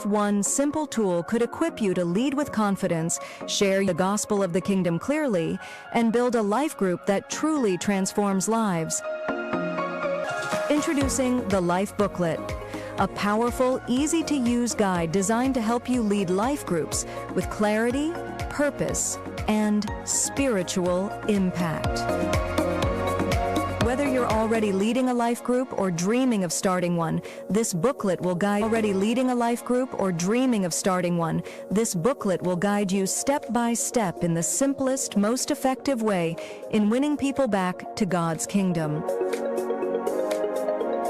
if one simple tool could equip you to lead with confidence, share the gospel of the kingdom clearly, and build a life group that truly transforms lives. Introducing the Life Booklet, a powerful, easy-to-use guide designed to help you lead life groups with clarity, purpose, and spiritual impact. Whether you're already leading a life group or dreaming of starting one, this booklet will guide you step by step in the simplest, most effective way in winning people back to God's kingdom.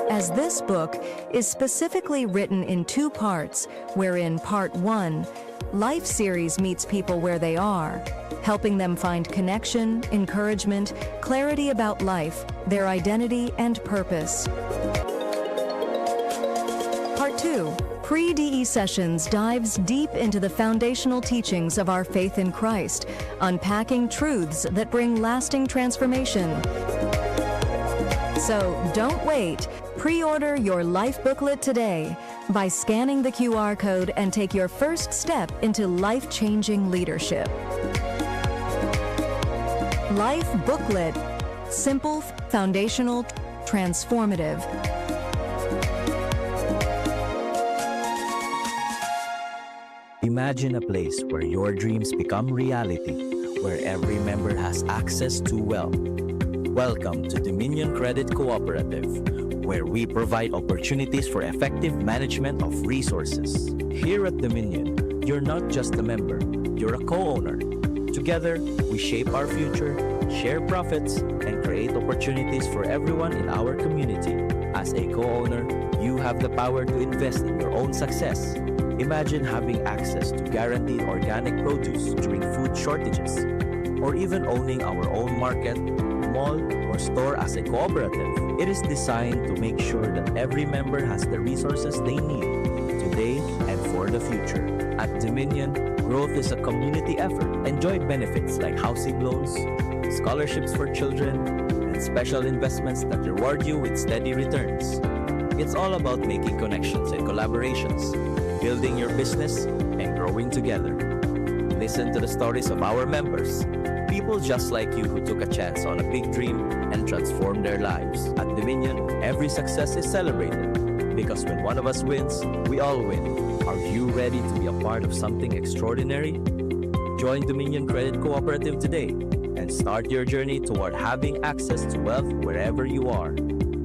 As this book is specifically written in 2 parts, wherein Part 1, Life Series meets people where they are, helping them find connection, encouragement, clarity about life, their identity, and purpose. Part 2, Pre-DE Sessions dives deep into the foundational teachings of our faith in Christ, unpacking truths that bring lasting transformation. So don't wait. Pre-order your Life Booklet today by scanning the QR code and take your first step into life-changing leadership. Life Booklet. Simple, foundational, transformative. Imagine a place where your dreams become reality, where every member has access to wealth. Welcome to Dominion Credit Cooperative, where we provide opportunities for effective management of resources. Here at Dominion, you're not just a member, you're a co-owner. Together, we shape our future, share profits, and create opportunities for everyone in our community. As a co-owner, you have the power to invest in your own success. Imagine having access to guaranteed organic produce during food shortages, or even owning our own market, mall, or store as a cooperative. It is designed to make sure that every member has the resources they need today and for the future. At Dominion, growth is a community effort. Enjoy benefits like housing loans, scholarships for children, and special investments that reward you with steady returns. It's all about making connections and collaborations, building your business, and growing together. Listen to the stories of our members, people just like you who took a chance on a big dream and transformed their lives. At Dominion, every success is celebrated, because when one of us wins, we all win. Are you ready to be a part of something extraordinary? Join Dominion Credit Cooperative today and start your journey toward having access to wealth wherever you are.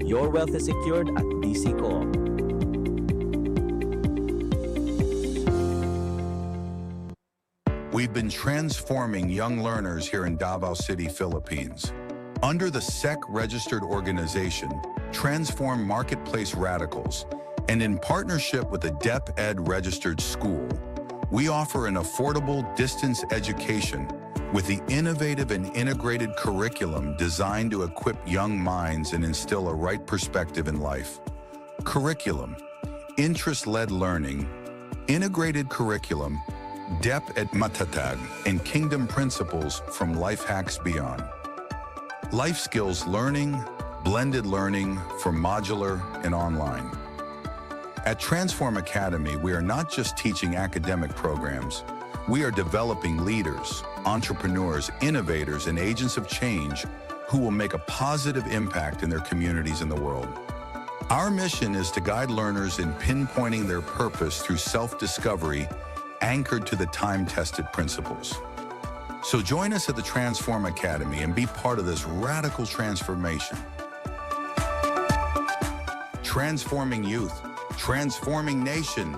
Your wealth is secured at DC Co-op. We've been transforming young learners here in Davao City, Philippines. Under the SEC-registered organization, Transform Marketplace Radicals, and in partnership with the DepEd registered school, we offer an affordable distance education with the innovative and integrated curriculum designed to equip young minds and instill a right perspective in life. Curriculum, interest-led learning, integrated curriculum, DepEd Matatag, and Kingdom Principles from Life Hacks Beyond. Life skills learning, blended learning for modular and online. At Transform Academy, we are not just teaching academic programs. We are developing leaders, entrepreneurs, innovators, and agents of change who will make a positive impact in their communities and the world. Our mission is to guide learners in pinpointing their purpose through self-discovery anchored to the time-tested principles. So join us at the Transform Academy and be part of this radical transformation. Transforming youth, transforming nation.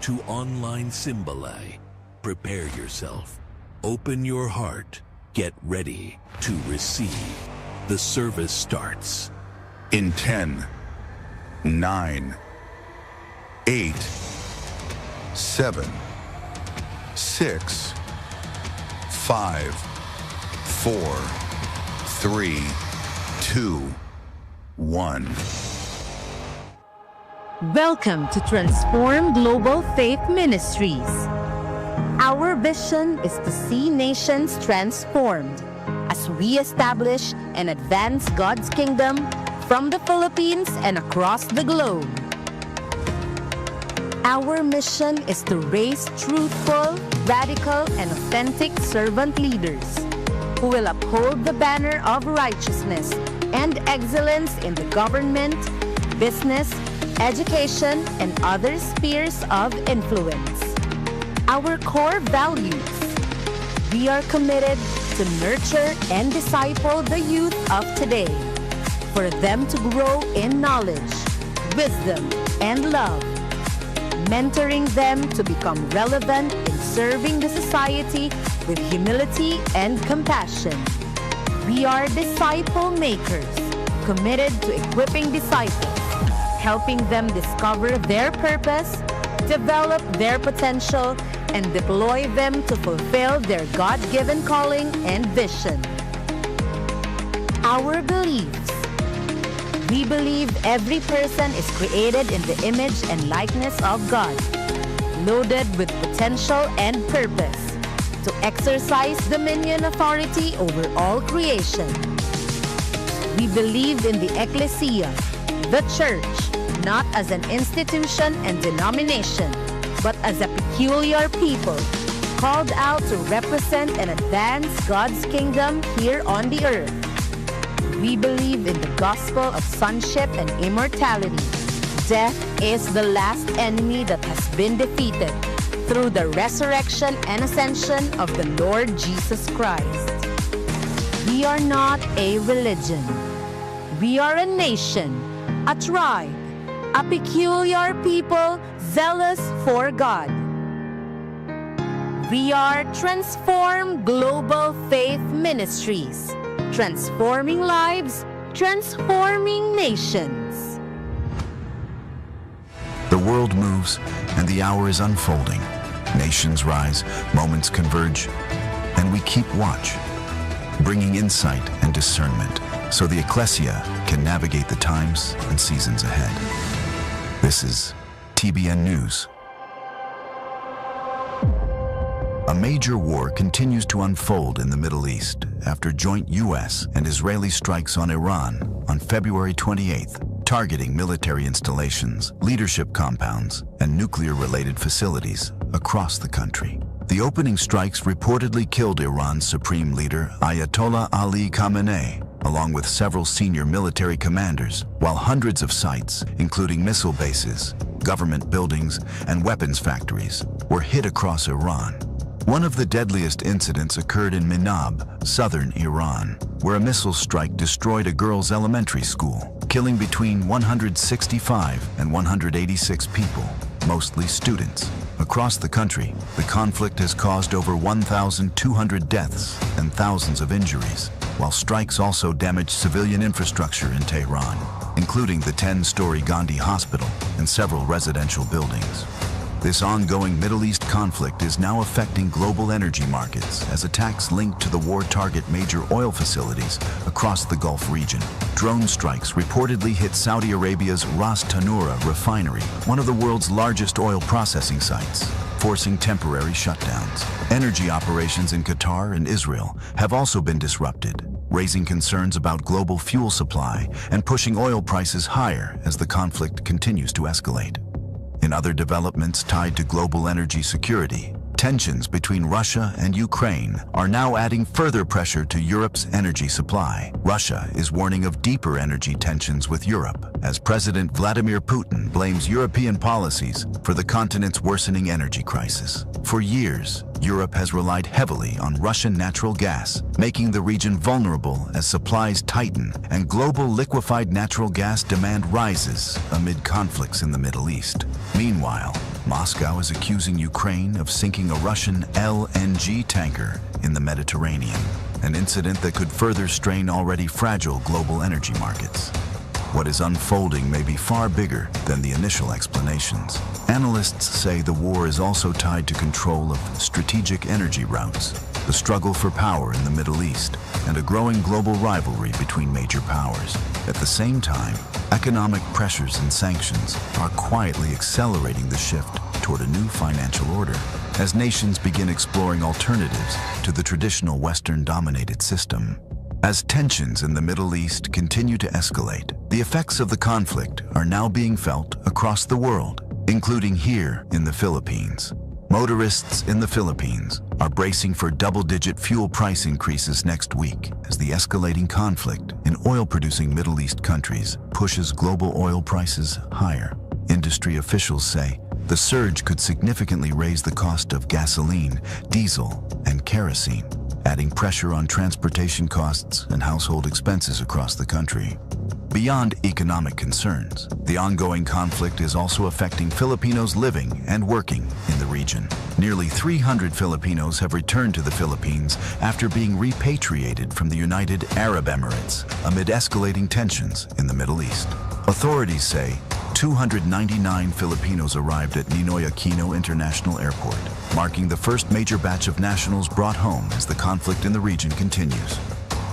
to online Simbalay. Prepare yourself. Open your heart. Get ready to receive. The service starts. In 10, 9, 8, 7, 6, 5, 4, 3, 2, 1. Welcome to Transform Global Faith Ministries. Our vision is to see nations transformed as we establish and advance God's kingdom from the Philippines and across the globe. Our mission is to raise truthful, radical, and authentic servant leaders who will uphold the banner of righteousness and excellence in the government, business, education, and other spheres of influence. Our core values: we are committed to nurture and disciple the youth of today, for them to grow in knowledge, wisdom, and love, mentoring them to become relevant in serving the society with humility and compassion. We are disciple makers, committed to equipping disciples, helping them discover their purpose, develop their potential, and deploy them to fulfill their God-given calling and vision. Our beliefs: we believe every person is created in the image and likeness of God, loaded with potential and purpose to exercise dominion authority over all creation. We believe in the ecclesia, the church, not as an institution and denomination, but as a peculiar people, called out to represent and advance God's kingdom here on the earth. We believe in the gospel of sonship and immortality. Death is the last enemy that has been defeated through the resurrection and ascension of the Lord Jesus Christ. We are not a religion. We are a nation, a tribe, a peculiar people zealous for God. We are Transform Global Faith Ministries, transforming lives, transforming nations. The world moves and the hour is unfolding. Nations rise, moments converge, and we keep watch, bringing insight and discernment so the ecclesia can navigate the times and seasons ahead. This is TBN News. A major war continues to unfold in the Middle East after joint U.S. and Israeli strikes on Iran on February 28th, targeting military installations, leadership compounds, and nuclear-related facilities across the country. The opening strikes reportedly killed Iran's supreme leader, Ayatollah Ali Khamenei, along with several senior military commanders, while hundreds of sites, including missile bases, government buildings, and weapons factories, were hit across Iran. One of the deadliest incidents occurred in Minab, southern Iran, where a missile strike destroyed a girls' elementary school, killing between 165 and 186 people, mostly students. Across the country, the conflict has caused over 1,200 deaths and thousands of injuries, while strikes also damaged civilian infrastructure in Tehran, including the 10-story Gandhi Hospital and several residential buildings. This ongoing Middle East conflict is now affecting global energy markets as attacks linked to the war target major oil facilities across the Gulf region. Drone strikes reportedly hit Saudi Arabia's Ras Tanura refinery, one of the world's largest oil processing sites, forcing temporary shutdowns. Energy operations in Qatar and Israel have also been disrupted, raising concerns about global fuel supply and pushing oil prices higher as the conflict continues to escalate. In other developments tied to global energy security, tensions between Russia and Ukraine are now adding further pressure to Europe's energy supply. Russia is warning of deeper energy tensions with Europe, as President Vladimir Putin blames European policies for the continent's worsening energy crisis. For years, Europe has relied heavily on Russian natural gas, making the region vulnerable as supplies tighten and global liquefied natural gas demand rises amid conflicts in the Middle East. Meanwhile, Moscow is accusing Ukraine of sinking a Russian LNG tanker in the Mediterranean, an incident that could further strain already fragile global energy markets. What is unfolding may be far bigger than the initial explanations. Analysts say the war is also tied to control of strategic energy routes, the struggle for power in the Middle East, and a growing global rivalry between major powers. At the same time, economic pressures and sanctions are quietly accelerating the shift toward a new financial order as nations begin exploring alternatives to the traditional Western-dominated system. As tensions in the Middle East continue to escalate, the effects of the conflict are now being felt across the world, including here in the Philippines. Motorists in the Philippines are bracing for double-digit fuel price increases next week as the escalating conflict in oil-producing Middle East countries pushes global oil prices higher. Industry officials say the surge could significantly raise the cost of gasoline, diesel, and kerosene, adding pressure on transportation costs and household expenses across the country. Beyond economic concerns, the ongoing conflict is also affecting Filipinos living and working in the region. Nearly 300 Filipinos have returned to the Philippines after being repatriated from the United Arab Emirates amid escalating tensions in the Middle East. Authorities say 299 Filipinos arrived at Ninoy Aquino International Airport, marking the first major batch of nationals brought home as the conflict in the region continues.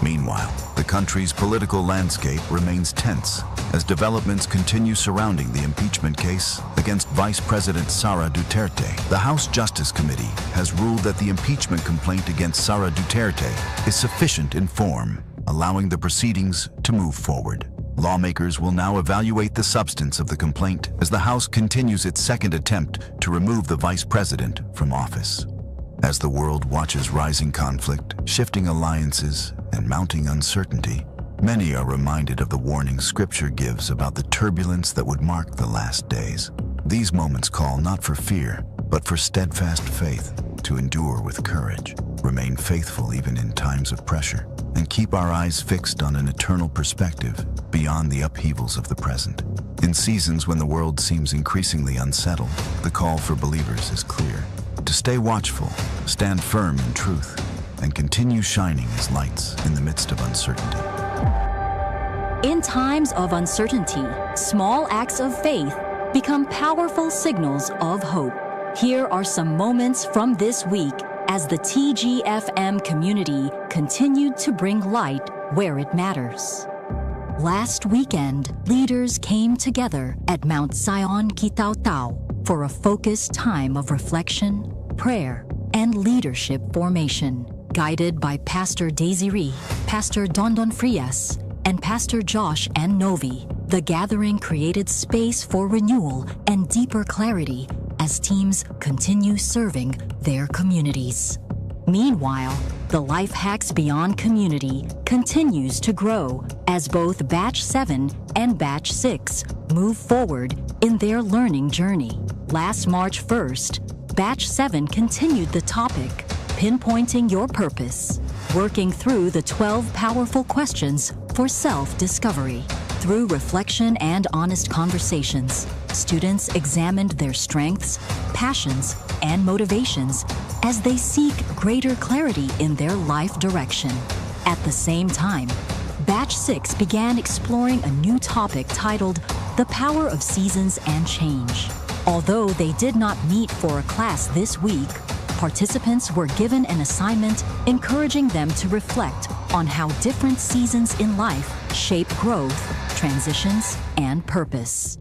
Meanwhile, the country's political landscape remains tense as developments continue surrounding the impeachment case against Vice President Sara Duterte. The House Justice Committee has ruled that the impeachment complaint against Sara Duterte is sufficient in form, allowing the proceedings to move forward. Lawmakers will now evaluate the substance of the complaint as the House continues its second attempt to remove the Vice President from office. As the world watches rising conflict, shifting alliances, and mounting uncertainty, many are reminded of the warning Scripture gives about the turbulence that would mark the last days. These moments call not for fear, but for steadfast faith, to endure with courage, remain faithful even in times of pressure, and keep our eyes fixed on an eternal perspective beyond the upheavals of the present. In seasons when the world seems increasingly unsettled, the call for believers is clear: to stay watchful, stand firm in truth, and continue shining as lights in the midst of uncertainty. In times of uncertainty, small acts of faith become powerful signals of hope. Here are some moments from this week as the TGFM community continued to bring light where it matters. Last weekend, leaders came together at Mount Zion Kitaw-Taw for a focused time of reflection, prayer, and leadership formation. Guided by Pastor Desiree, Pastor Dondon Frias, and Pastor Josh and Novi, the gathering created space for renewal and deeper clarity as teams continue serving their communities. Meanwhile, the Life Hacks Beyond community continues to grow as both Batch 7 and Batch 6 move forward in their learning journey. Last March 1st, Batch 7 continued the topic, Pinpointing Your Purpose, working through the 12 powerful questions for self-discovery. Through reflection and honest conversations, students examined their strengths, passions, and motivations as they seek greater clarity in their life direction. At the same time, Batch 6 began exploring a new topic titled The Power of Seasons and Change. Although they did not meet for a class this week, participants were given an assignment encouraging them to reflect on how different seasons in life shape growth, transitions, and purpose.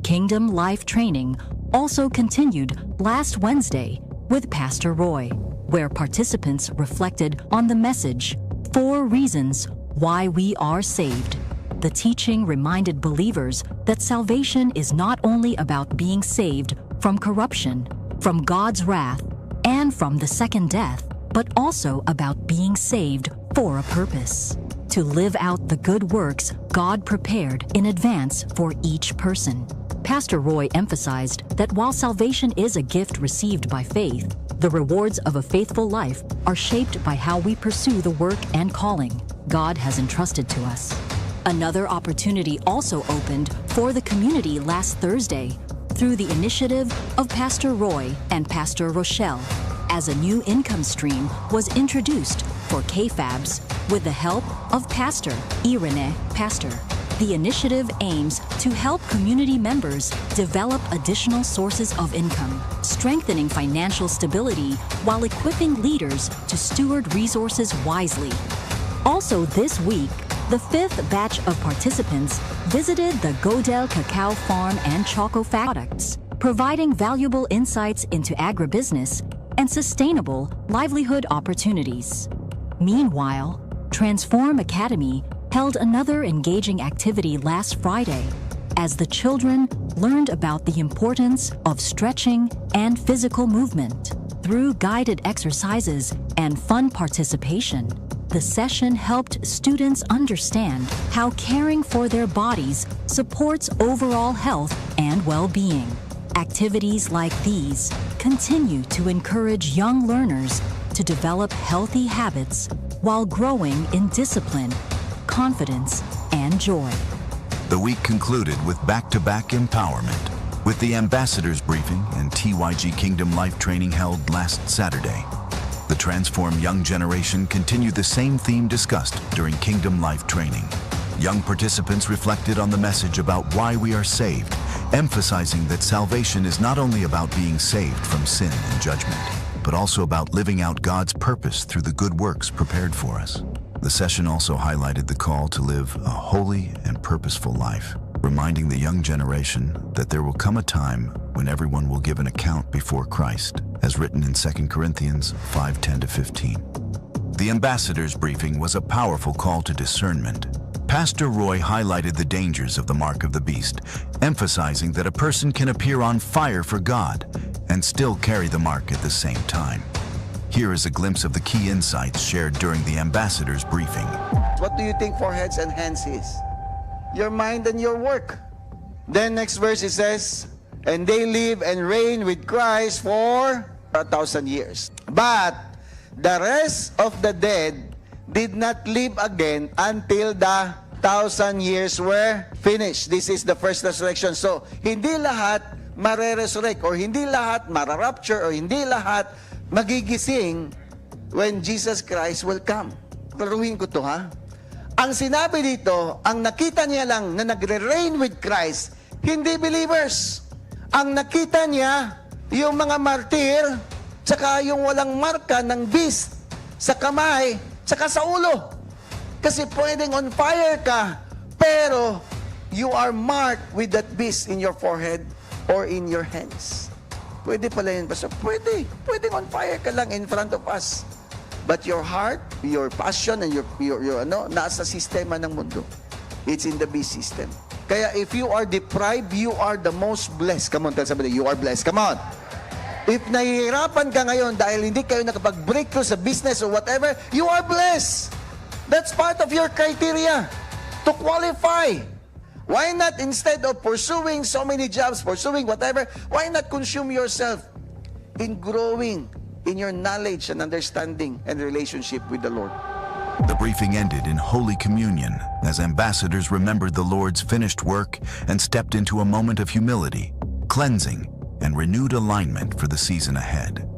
Kingdom Life Training also continued last Wednesday with Pastor Roy, where participants reflected on the message, 4 Reasons Why We Are Saved. The teaching reminded believers that salvation is not only about being saved from corruption, from God's wrath, and from the second death, but also about being saved for a purpose, to live out the good works God prepared in advance for each person. Pastor Roy emphasized that while salvation is a gift received by faith, the rewards of a faithful life are shaped by how we pursue the work and calling God has entrusted to us. Another opportunity also opened for the community last Thursday through the initiative of Pastor Roy and Pastor Rochelle, as a new income stream was introduced for KFABs with the help of Pastor Irene Pastor. The initiative aims to help community members develop additional sources of income, strengthening financial stability while equipping leaders to steward resources wisely. Also this week, the fifth batch of participants visited the Godel Cacao Farm and Choco Products, providing valuable insights into agribusiness and sustainable livelihood opportunities. Meanwhile, Transform Academy held another engaging activity last Friday as the children learned about the importance of stretching and physical movement. Through guided exercises and fun participation, the session helped students understand how caring for their bodies supports overall health and well-being. Activities like these continue to encourage young learners to develop healthy habits while growing in discipline, confidence, and joy. The week concluded with back-to-back empowerment, with the Ambassadors Briefing and TYG Kingdom Life Training held last Saturday. The Transform Young Generation continued the same theme discussed during Kingdom Life Training. Young participants reflected on the message about why we are saved, emphasizing that salvation is not only about being saved from sin and judgment, but also about living out God's purpose through the good works prepared for us. The session also highlighted the call to live a holy and purposeful life, reminding the young generation that there will come a time when everyone will give an account before Christ, as written in 2 Corinthians 5:10-15. The Ambassadors Briefing was a powerful call to discernment. Pastor Roy highlighted the dangers of the mark of the beast, emphasizing that a person can appear on fire for God and still carry the mark at the same time. Here is a glimpse of the key insights shared during the Ambassadors Briefing. What do you think foreheads and hands is? Your mind and your work. Then next verse it says, and they live and reign with Christ for 1,000 years. But the rest of the dead did not live again until the 1,000 years were finished. This is the first resurrection. So, hindi lahat mare-resurrect, or hindi lahat mara-rapture, or hindi lahat magigising when Jesus Christ will come. Klaruhin ko to, ha? Ang sinabi dito, ang nakita niya lang na nagre-reign with Christ, hindi believers. Ang nakita niya, yung mga martir, tsaka yung walang marka ng beast sa kamay, tsaka sa ulo. Kasi pwedeng on fire ka, pero you are marked with that beast in your forehead or in your hands. Pwede pala yun, Pastor. Pwede. Pwedeng on fire ka lang in front of us. But your heart, your passion, and your nasa sistema ng mundo. It's in the beast system. Kaya if you are deprived, you are the most blessed. Come on, tell somebody, you are blessed. Come on. If nahihirapan ka ngayon dahil hindi kayo nakapag-breakthrough sa business or whatever, you are blessed. That's part of your criteria to qualify. Why not, instead of pursuing so many jobs, pursuing whatever, why not consume yourself in growing in your knowledge and understanding and relationship with the Lord? The briefing ended in Holy Communion as ambassadors remembered the Lord's finished work and stepped into a moment of humility, cleansing, and renewed alignment for the season ahead.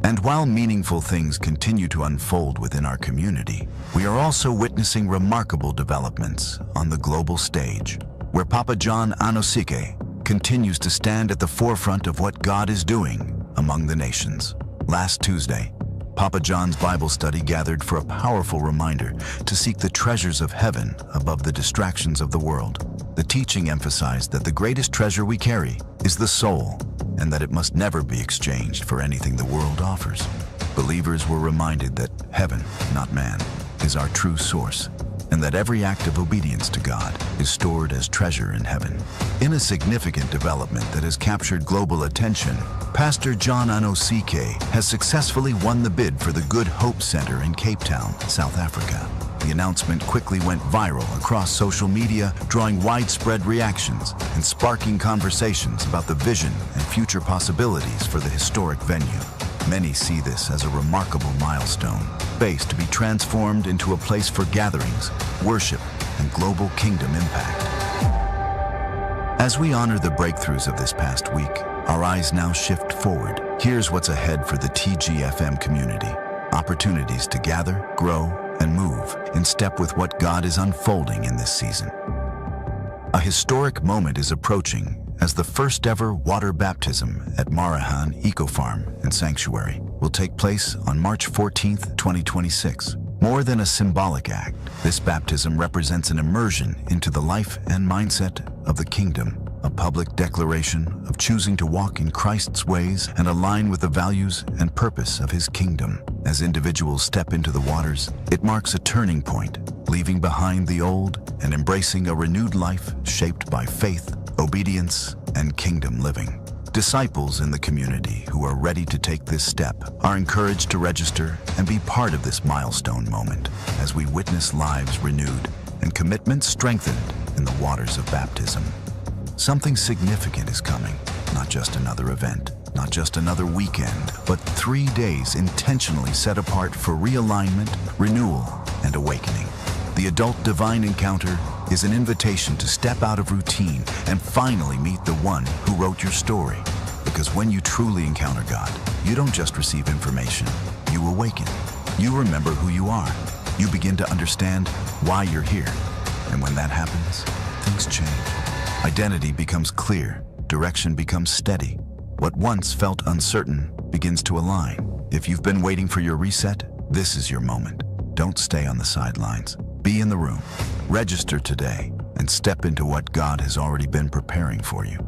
And while meaningful things continue to unfold within our community, we are also witnessing remarkable developments on the global stage, where Papa John Anosike continues to stand at the forefront of what God is doing among the nations. Last Tuesday, Papa John's Bible study gathered for a powerful reminder to seek the treasures of heaven above the distractions of the world. The teaching emphasized that the greatest treasure we carry is the soul, and that it must never be exchanged for anything the world offers. Believers were reminded that heaven, not man, is our true source, and that every act of obedience to God is stored as treasure in heaven. In a significant development that has captured global attention, Pastor John Anosike has successfully won the bid for the Good Hope Center in Cape Town, South Africa. The announcement quickly went viral across social media, drawing widespread reactions and sparking conversations about the vision and future possibilities for the historic venue. Many see this as a remarkable milestone, space to be transformed into a place for gatherings, worship, and global kingdom impact. As we honor the breakthroughs of this past week, our eyes now shift forward. Here's what's ahead for the TGFM community. Opportunities to gather, grow, and move in step with what God is unfolding in this season. A historic moment is approaching as the first ever water baptism at Marahan Eco Farm and Sanctuary will take place on March 14th, 2026. More than a symbolic act, this baptism represents an immersion into the life and mindset of the kingdom, a public declaration of choosing to walk in Christ's ways and align with the values and purpose of his kingdom. As individuals step into the waters, it marks a turning point, leaving behind the old and embracing a renewed life shaped by faith, obedience, and kingdom living. Disciples in the community who are ready to take this step are encouraged to register and be part of this milestone moment as we witness lives renewed and commitments strengthened in the waters of baptism. Something significant is coming, not just another event, not just another weekend, but 3 days intentionally set apart for realignment, renewal, and awakening. The adult divine encounter is an invitation to step out of routine and finally meet the one who wrote your story. Because when you truly encounter God, you don't just receive information, you awaken. You remember who you are. You begin to understand why you're here. And when that happens, things change. Identity becomes clear, direction becomes steady. What once felt uncertain begins to align. If you've been waiting for your reset, this is your moment. Don't stay on the sidelines. Be in the room. Register today and step into what God has already been preparing for you.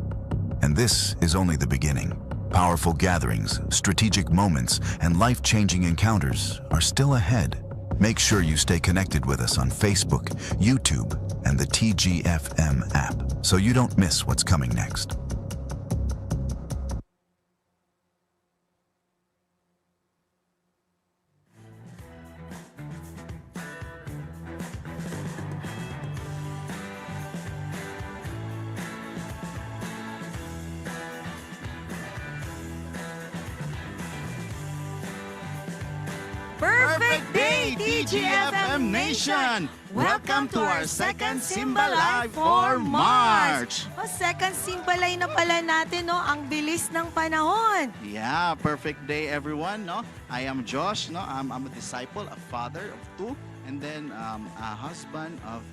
And this is only the beginning. Powerful gatherings, strategic moments, and life-changing encounters are still ahead. Make sure you stay connected with us on Facebook, YouTube, and the TGFM app so you don't miss what's coming next. Perfect day, TGFM Nation! Welcome to our second Simbalay for March! O, second Simbalay na pala natin, no? Ang bilis ng panahon. Yeah, perfect day everyone, no? I am Josh, no? I'm a disciple, a father of 2, and then a husband of,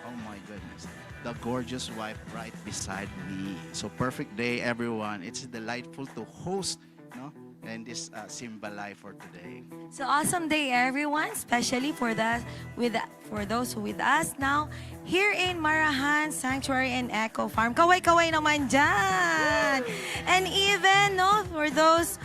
oh my goodness, the gorgeous wife right beside me. So perfect day everyone. It's delightful to host, no? And this Simbalay for today. So awesome day, everyone, especially for those who with us now here in Marahan Sanctuary and Eco Farm. Kaway-kaway naman dyan! And even, no, for those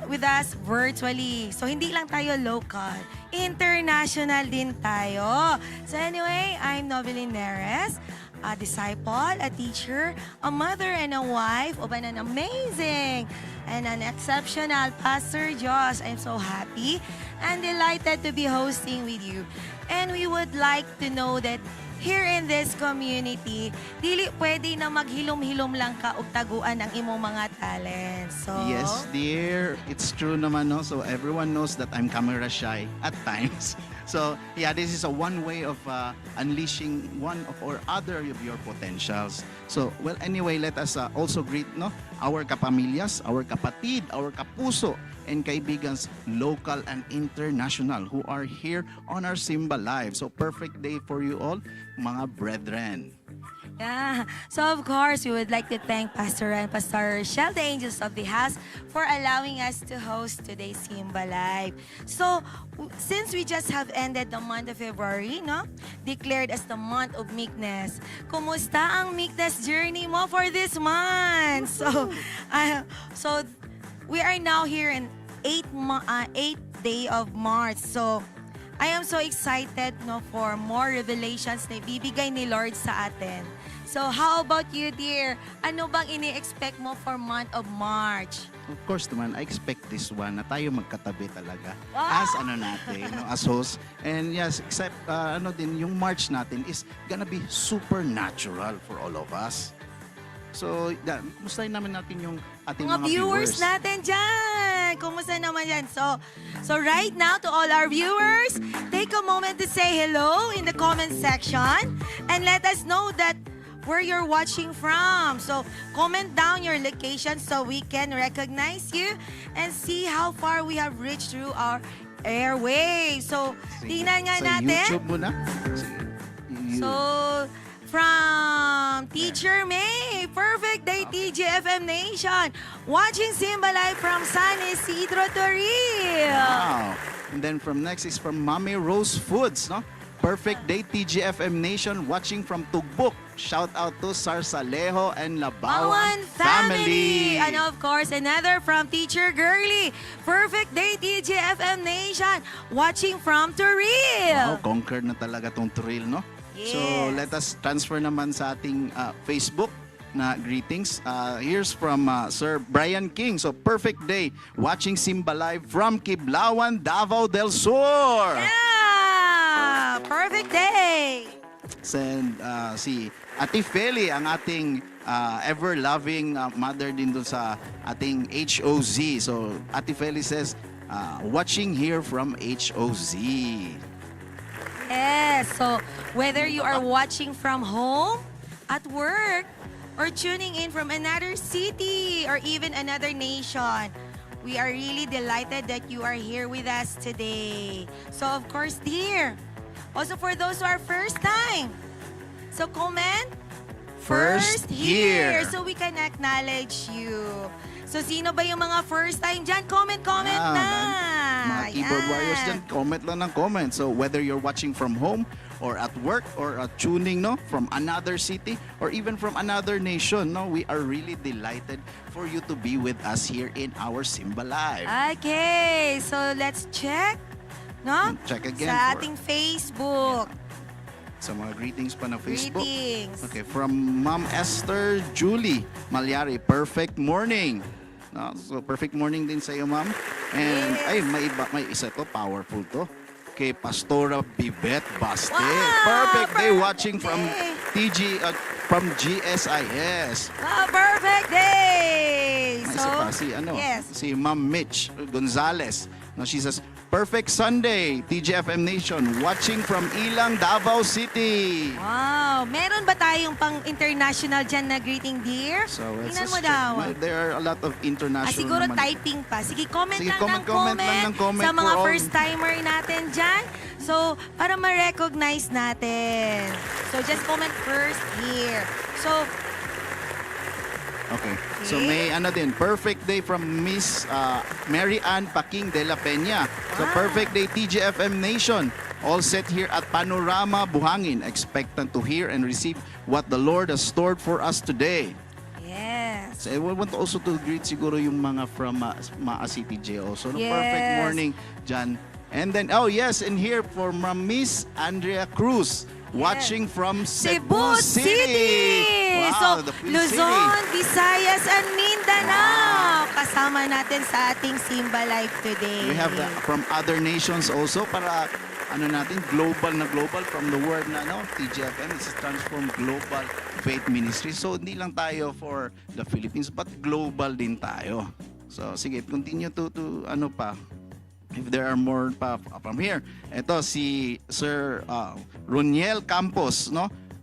with us virtually. So hindi lang tayo local, international din tayo. So anyway, I'm Novelyn Neres, a disciple, a teacher, a mother, and a wife of an amazing and an exceptional Pastor Josh. I'm so happy and delighted to be hosting with you. And we would like to know that here in this community, dili pwede na maghilom-hilom lang ka og taguan ang imong mga talents. So, yes, dear. It's true naman, no? So everyone knows that I'm camera shy at times. So, yeah, this is a one way of unleashing one of or other of your potentials. So, well, anyway, let us also greet, no, our kapamilyas, our kapatid, our kapuso, and kaibigans, local and international, who are here on our Simba Live. So, perfect day for you all, mga brethren. yeah. So of course, we would like to thank Pastor and Pastor Rochelle, the angels of the house, for allowing us to host today's Simba Live. So, since we just have ended the month of February, no, declared as the month of meekness, kumusta ang meekness journey mo for this month? So, we are now here in 8th day of March. So, I am so excited, no, for more revelations na ibibigay ni Lord sa atin. So, how about you, dear? Ano bang ini-expect mo for month of March? Of course naman, I expect this one na tayo magkatabi talaga as natin, no, as host. And yes, except din yung March natin is gonna be supernatural for all of us. So, kumustahin naman natin yung ating mga viewers natin dyan. Kumusta naman yan? So right now, to all our viewers, take a moment to say hello in the comment section and let us know that where you're watching from. So, comment down your location so we can recognize you and see how far we have reached through our airwaves. So, tingnan nga Sa natin. YouTube muna. Sige. So, from Teacher May, perfect day TGFM Nation. Watching Simbalay from San Isidro to Rio. Wow. And then from next is from Mommy Rose Foods, no? Perfect day TGFM Nation watching from Tugbuk. Shout out to Sarsalejo and Labawan family. And of course, another from Teacher Girly. Perfect day TGFM Nation watching from Turil. Wow, conquered na talaga tong Turil, no? Yes. So let us transfer naman sa ating Facebook na greetings. Here's from Sir Brian King. So perfect day watching Simba Live from Kiblawan, Davao del Sur. Yeah! Perfect day! And si Ate Feli, ang ating ever-loving mother din doon sa ating HOZ. So Ate Feli says, watching here from HOZ. Yes, so whether you are watching from home, at work, or tuning in from another city or even another nation, we are really delighted that you are here with us today. So of course, dear, also for those who are first time, so comment First here. so we can acknowledge you. So sino ba yung mga first time dyan? Comment na! Mga keyboard Ayan. warriors dyan, comment lang ng comment. So whether you're watching from home or at work or tuning from another city or even from another nation, we are really delighted for you to be with us here in our Simba Live. Okay, so let's check. Check again Sa for- ating Facebook. Sa mga greetings pa na Facebook. Greetings. Okay, from Ma'am Esther Julie Malyari, perfect morning. So perfect morning din sa iyo, Ma'am. And Yes. may isa to, powerful to. Kay Pastora Bibet Baste. Wow, Perfect day watching from day. from GSIS. Wow, perfect day! May isa pa, yes. si Ma'am Mitch Gonzalez. She says, perfect Sunday, TGFM Nation, watching from Ilang, Davao City. Wow, meron ba tayong pang international dyan na greeting, dear? So, let's Tingnan just mo check. daw. There are a lot of international Siguro naman. typing pa. Sige, comment Sige, lang comment lang ng comment sa mga for all. first-timer natin dyan. So, para ma-recognize natin. So, just comment first here. So, Okay. So may perfect day from Miss Mary Ann Paking de la Peña. So perfect day TGFM Nation. All set here at Panorama Buhangin, expectant to hear and receive what the Lord has stored for us today. yes. So I want also to greet siguro yung mga from Maa City J also. Yes. Perfect morning dyan. And then, and here for Miss Andrea Cruz. Watching from Cebu City. So, Wow, the Free Luzon, City. Visayas, and Mindanao. Kasama natin sa ating Simba Live today. We have from other nations also para global from the word na TGFM. It's Transform Global Faith Ministry. So hindi lang tayo for the Philippines but global din tayo. So sige, continue to if there are more pa from here. Ito si Sir Roniel Campos,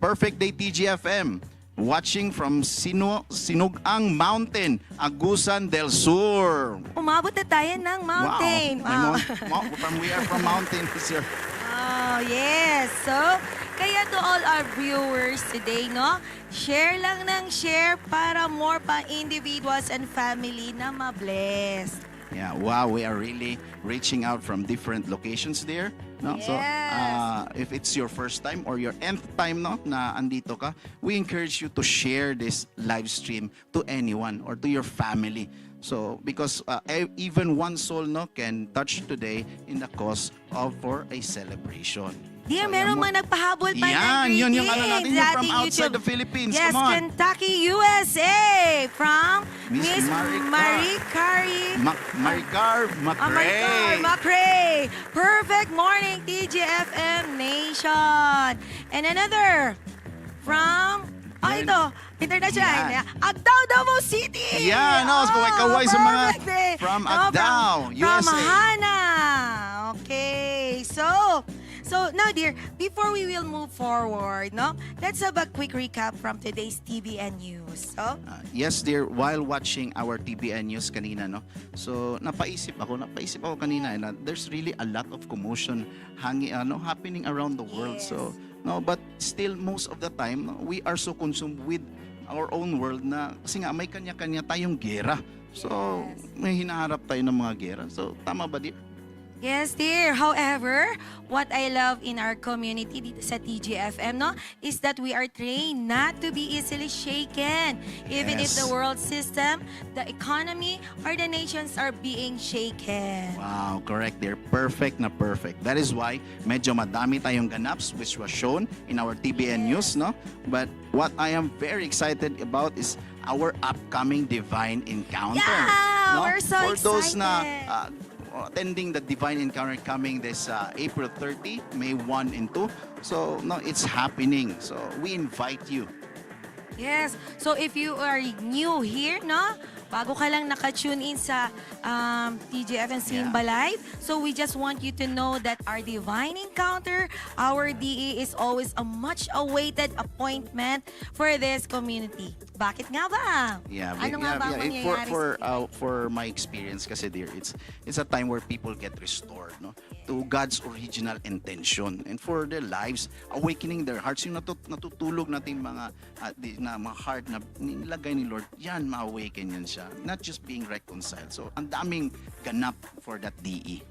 Perfect day TGFM. Watching from Sinugang Mountain, Agusan del Sur. Umabot na tayo ng mountain. Wow. We are from mountain, sir. Oh, yes. So, kaya to all our viewers today, share lang ng share para more pa individuals and family na ma-bless. Yeah, wow, we are really reaching out from different locations there. So, if it's your first time or your nth time na andito ka, we encourage you to share this live stream to anyone or to your family. So, because even one soul can touch today in the cause of for a celebration. Dear, meron mga nagpahabol pa ng greetings. Yun yung natin sa from ating outside YouTube. the Philippines. Yes, Come on. Kentucky, USA. From Miss Maricar Macrae. Perfect morning, TGFM Nation. And another from, ito, international. Agdao, Davao City. kaway sa mga perfect day. from Agdao, From USA. Hana. Okay, so So now, dear, before we will move forward, no, let's have a quick recap from today's TBN news. So, Yes, dear, while watching our TBN news kanina, no, so napaisip ako kanina na there's really a lot of commotion happening around the world. Yes. So, no, but still most of the time, no, we are so consumed with our own world na kasi nga may kanya-kanya tayong gera. So, may hinaharap tayo ng mga gera. So, tama ba, dear? yes, dear. However, what I love in our community dito sa TGFM, no, is that we are trained not to be easily shaken. Even if Yes. the world system, the economy, or the nations are being shaken. Wow, correct, dear. Perfect na perfect. That is why medyo madami tayong ganaps which was shown in our TBN news, no? But what I am very excited about is our upcoming divine encounter. Yeah, no? we're so For those na excited. attending the divine encounter coming this April 30, May 1 and 2. So, no, it's happening. So, we invite you. Yes. So if you are new here, no? Bago ka lang naka-tune in sa TGFM Simbalay, so we just want you to know that our divine encounter, our DE, is always a much-awaited appointment for this community. Bakit nga ba? Yeah, Ano nga ba ang mangyayari for my experience kasi, dear, it's a time where people get restored, no, to God's original intention, and for their lives, awakening their hearts, yung natutulog nating mga mga heart na nilagay ni Lord, yan ma-awaken yan siya, not just being reconciled. So ang daming ganap for that DE.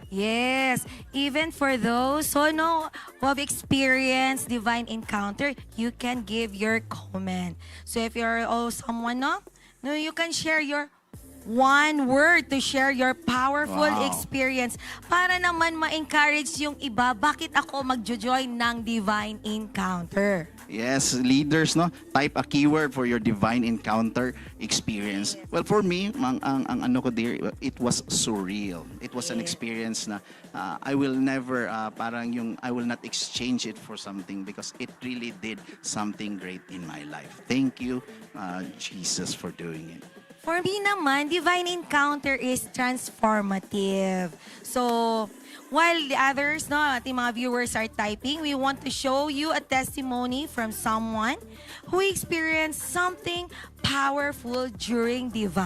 Yes, even for those who have experienced divine encounter, you can give your comment. So if you're someone, you can share your one word to share your powerful experience para naman ma-encourage yung iba. Bakit ako magjo-join ng divine encounter? Yes, leaders, no, type a keyword for your divine encounter experience. Well, for me, ang ano ko, dear, it was surreal. It was an experience na I will never I will not exchange it for something because it really did something great in my life. Thank you, Jesus, for doing it. For me naman, divine encounter is transformative. So, while the others, ating mga viewers are typing, we want to show you a testimony from someone who experienced something powerful during divine